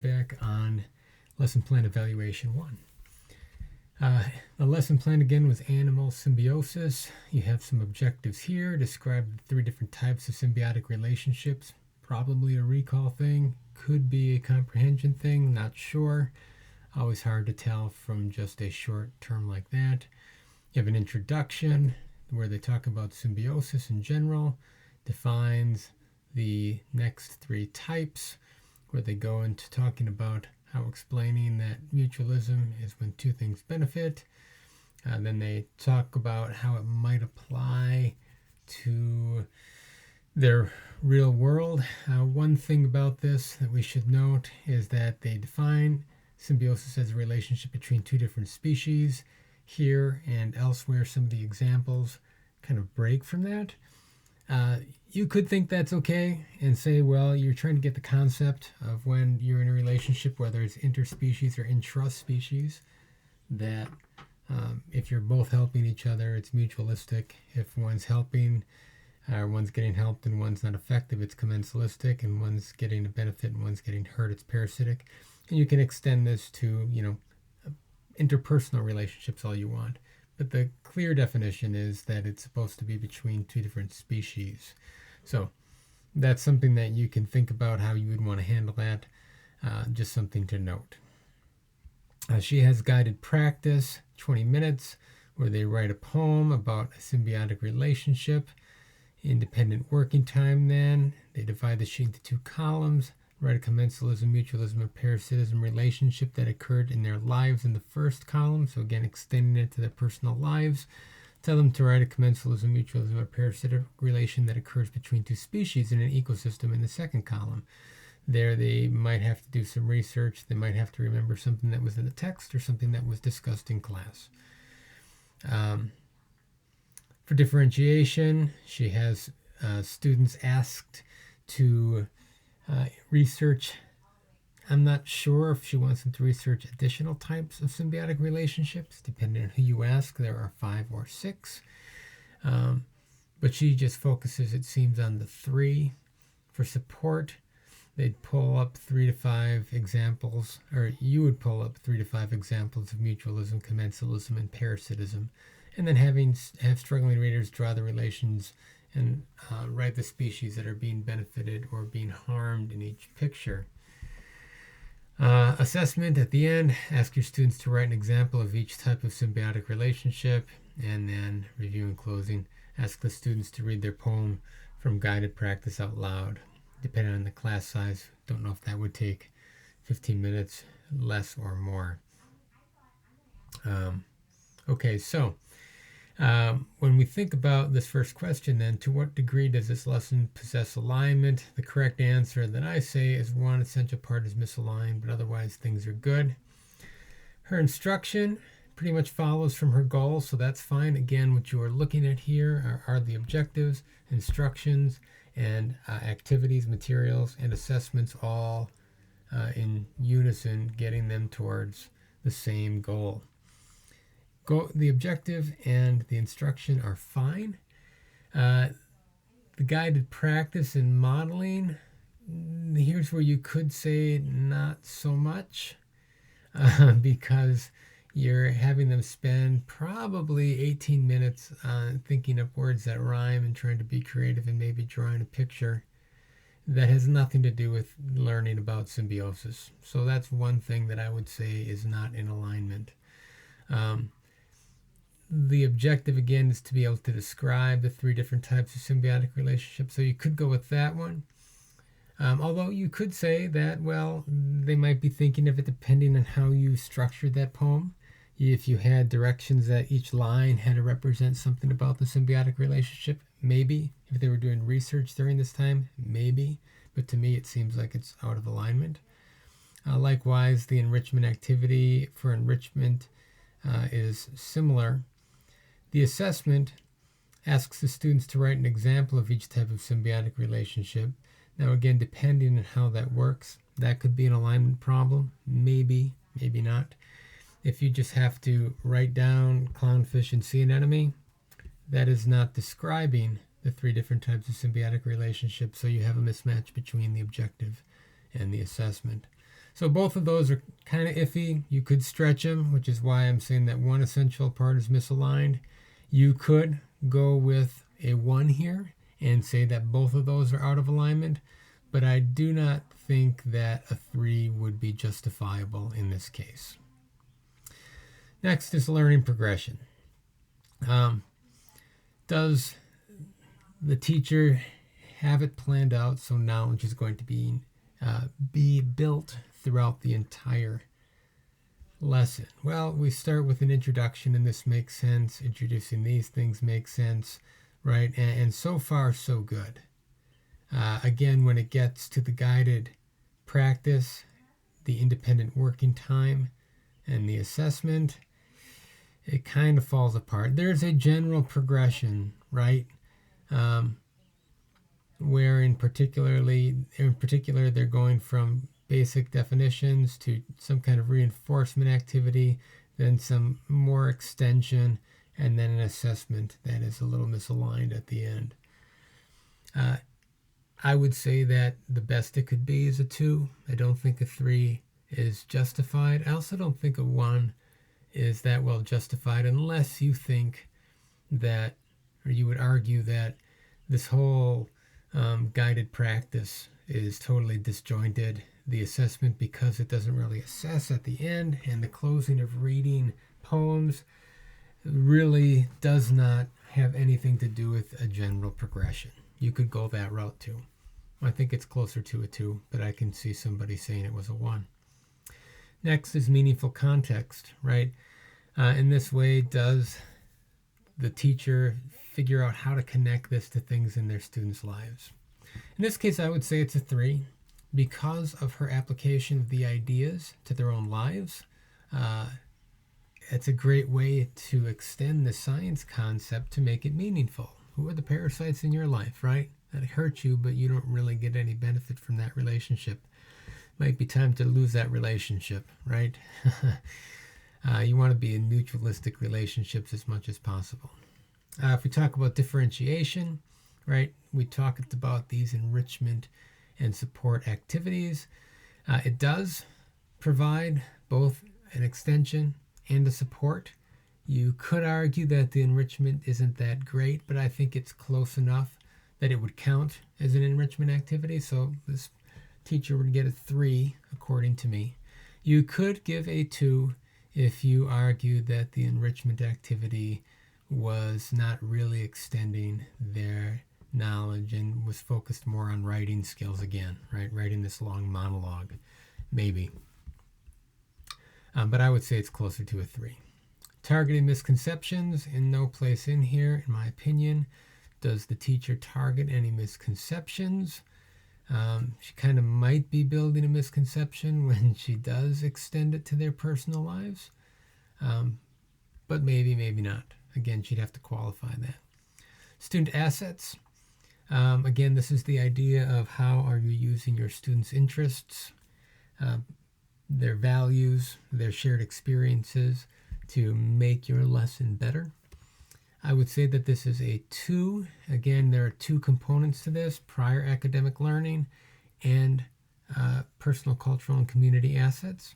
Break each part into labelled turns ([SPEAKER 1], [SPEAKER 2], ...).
[SPEAKER 1] back on Lesson Plan Evaluation 1. The lesson plan again was animal symbiosis. You have some objectives here. Describe the 3 different types of symbiotic relationships. Probably a recall thing. Could be a comprehension thing. Not sure. Always hard to tell from just a short term like that. You have an introduction where they talk about symbiosis in general. Defines the next 3 types, where they go into talking about how explaining that mutualism is when 2 things benefit. Then they talk about how it might apply to their real world. One thing about this that we should note is that they define symbiosis as a relationship between 2 different species. Here and elsewhere, some of the examples kind of break from that. You could think that's okay and say, well, you're trying to get the concept of when you're in a relationship, whether it's interspecies or intraspecies, that if you're both helping each other, it's mutualistic. If one's helping, or one's getting helped and one's not effective, it's commensalistic, and one's getting a benefit and one's getting hurt, it's parasitic. And you can extend this to, interpersonal relationships all you want. But the clear definition is that it's supposed to be between 2 different species. So that's something that you can think about how you would want to handle that. Just something to note. She has guided practice, 20 minutes, where they write a poem about a symbiotic relationship. Independent working time then. They divide the sheet into 2 columns. Write a commensalism, mutualism, or parasitism relationship that occurred in their lives in the first column. So again, extending it to their personal lives. Tell them to write a commensalism, mutualism, or parasitic relation that occurs between 2 species in an ecosystem in the second column. There they might have to do some research. They might have to remember something that was in the text or something that was discussed in class. For differentiation, she has students asked to research. I'm not sure if she wants them to research additional types of symbiotic relationships. Depending on who you ask, there are 5 or 6. But she just focuses, it seems, on the 3. For support, they'd pull up 3 to 5 examples, or you would pull up 3 to 5 examples of mutualism, commensalism, and parasitism, and then have struggling readers draw the relations and write the species that are being benefited or being harmed in each picture. Assessment at the end, ask your students to write an example of each type of symbiotic relationship, and then review and closing. Ask the students to read their poem from guided practice out loud. Depending on the class size, don't know if that would take 15 minutes, less or more. When we think about this first question then, to what degree does this lesson possess alignment? The correct answer that I say is 1 essential part is misaligned, but otherwise things are good. Her instruction pretty much follows from her goals, so that's fine. Again, what you are looking at here are the objectives, instructions, and activities, materials, and assessments all in unison, getting them towards the same goal. The objective and the instruction are fine. The guided practice and modeling, here's where you could say not so much, because you're having them spend probably 18 minutes thinking up words that rhyme and trying to be creative and maybe drawing a picture that has nothing to do with learning about symbiosis. So that's one thing that I would say is not in alignment. The objective, again, is to be able to describe the 3 different types of symbiotic relationships. So you could go with that one. Although you could say that, well, they might be thinking of it depending on how you structured that poem. If you had directions that each line had to represent something about the symbiotic relationship, maybe. If they were doing research during this time, maybe. But to me, it seems like it's out of alignment. Likewise, the enrichment activity for enrichment is similar. The assessment asks the students to write an example of each type of symbiotic relationship. Now again, depending on how that works, that could be an alignment problem. Maybe, maybe not. If you just have to write down clownfish and sea anemone, that is not describing the 3 different types of symbiotic relationships, so you have a mismatch between the objective and the assessment. So both of those are kind of iffy. You could stretch them, which is why I'm saying that one essential part is misaligned. You could go with a 1 here and say that both of those are out of alignment, but I do not think that a 3 would be justifiable in this case. Next is learning progression. Does the teacher have it planned out so knowledge is going to be built throughout the entire lesson? Well, we start with an introduction, and this makes sense. Introducing these things makes sense, right? And so far, so good. Again, when it gets to the guided practice, the independent working time, and the assessment, it kind of falls apart. There's a general progression, right? Where in particular they're going from basic definitions to some kind of reinforcement activity, then some more extension, and then an assessment that is a little misaligned at the end. I would say that the best it could be is a 2. I don't think a 3 is justified. I also don't think a 1 is that well justified, unless you think that, or you would argue that this whole guided practice is totally disjointed. The assessment, because it doesn't really assess at the end, and the closing of reading poems really does not have anything to do with a general progression. You could go that route too. I think it's closer to a 2, but I can see somebody saying it was a 1. Next is meaningful context, right? In this way, does the teacher figure out how to connect this to things in their students' lives? In this case, I would say it's a 3 because of her application of the ideas to their own lives. It's a great way to extend the science concept to make it meaningful. Who are the parasites in your life, right? That hurt you, but you don't really get any benefit from that relationship. Might be time to lose that relationship, right? You want to be in mutualistic relationships as much as possible. If we talk about differentiation, right, we talked about these enrichment and support activities. It does provide both an extension and a support. You could argue that the enrichment isn't that great, but I think it's close enough that it would count as an enrichment activity. So this teacher would get a 3, according to me. You could give a 2 if you argue that the enrichment activity was not really extending their knowledge and was focused more on writing skills again, right? Writing this long monologue, maybe. But I would say it's closer to a 3. Targeting misconceptions, in no place in here, in my opinion. Does the teacher target any misconceptions? She kind of might be building a misconception when she does extend it to their personal lives. But maybe not. Again, she'd have to qualify that. Student assets. Again, this is the idea of how are you using your students' interests, their values, their shared experiences to make your lesson better. I would say that this is a 2. Again, there are 2 components to this: prior academic learning and personal, cultural, and community assets.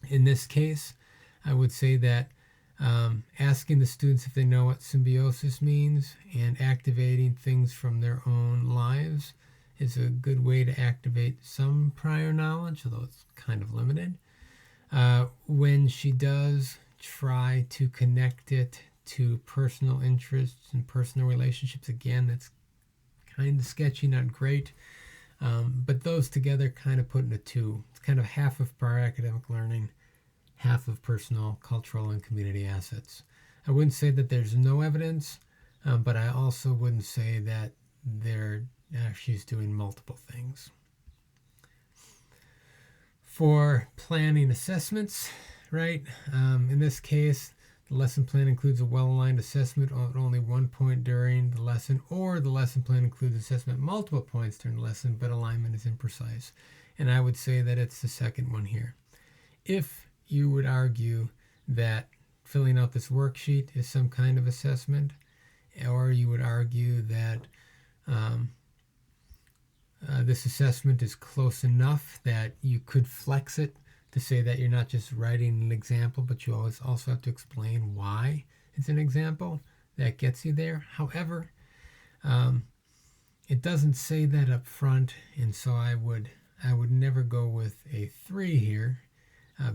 [SPEAKER 1] In this case, I would say that asking the students if they know what symbiosis means and activating things from their own lives is a good way to activate some prior knowledge, although it's kind of limited. When she does try to connect it to personal interests and personal relationships, again, that's kind of sketchy, not great. But those together kind of put in a 2. It's kind of half of prior academic learning, half of personal, cultural, and community assets. I wouldn't say that there's no evidence, but I also wouldn't say that she's doing multiple things. For planning assessments, right? In this case, the lesson plan includes a well-aligned assessment at only one point during the lesson, or the lesson plan includes assessment at multiple points during the lesson, but alignment is imprecise. And I would say that it's the second one here. If you would argue that filling out this worksheet is some kind of assessment, or you would argue that this assessment is close enough that you could flex it to say that you're not just writing an example, but you always also have to explain why it's an example that gets you there. However, it doesn't say that up front, and so I would never go with a 3 here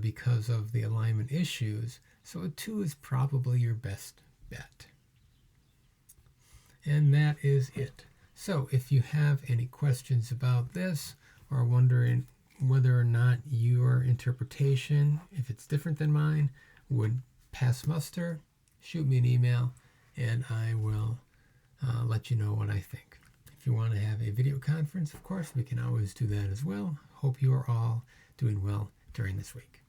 [SPEAKER 1] because of the alignment issues. So a 2 is probably your best bet. And that is it. So if you have any questions about this or wondering whether or not your interpretation, if it's different than mine, would pass muster, shoot me an email and I will let you know what I think. If you want to have a video conference, of course, we can always do that as well. Hope you are all doing well during this week.